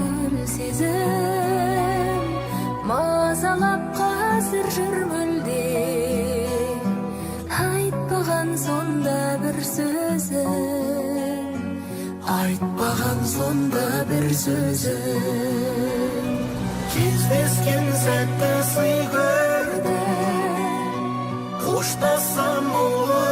gül сезім мазалап қазір жүр мүлде айтпаған сонда бір сөзің айтпаған сонда бір сөзің кездескен сәтті сый көрдім қоштассам мұңлы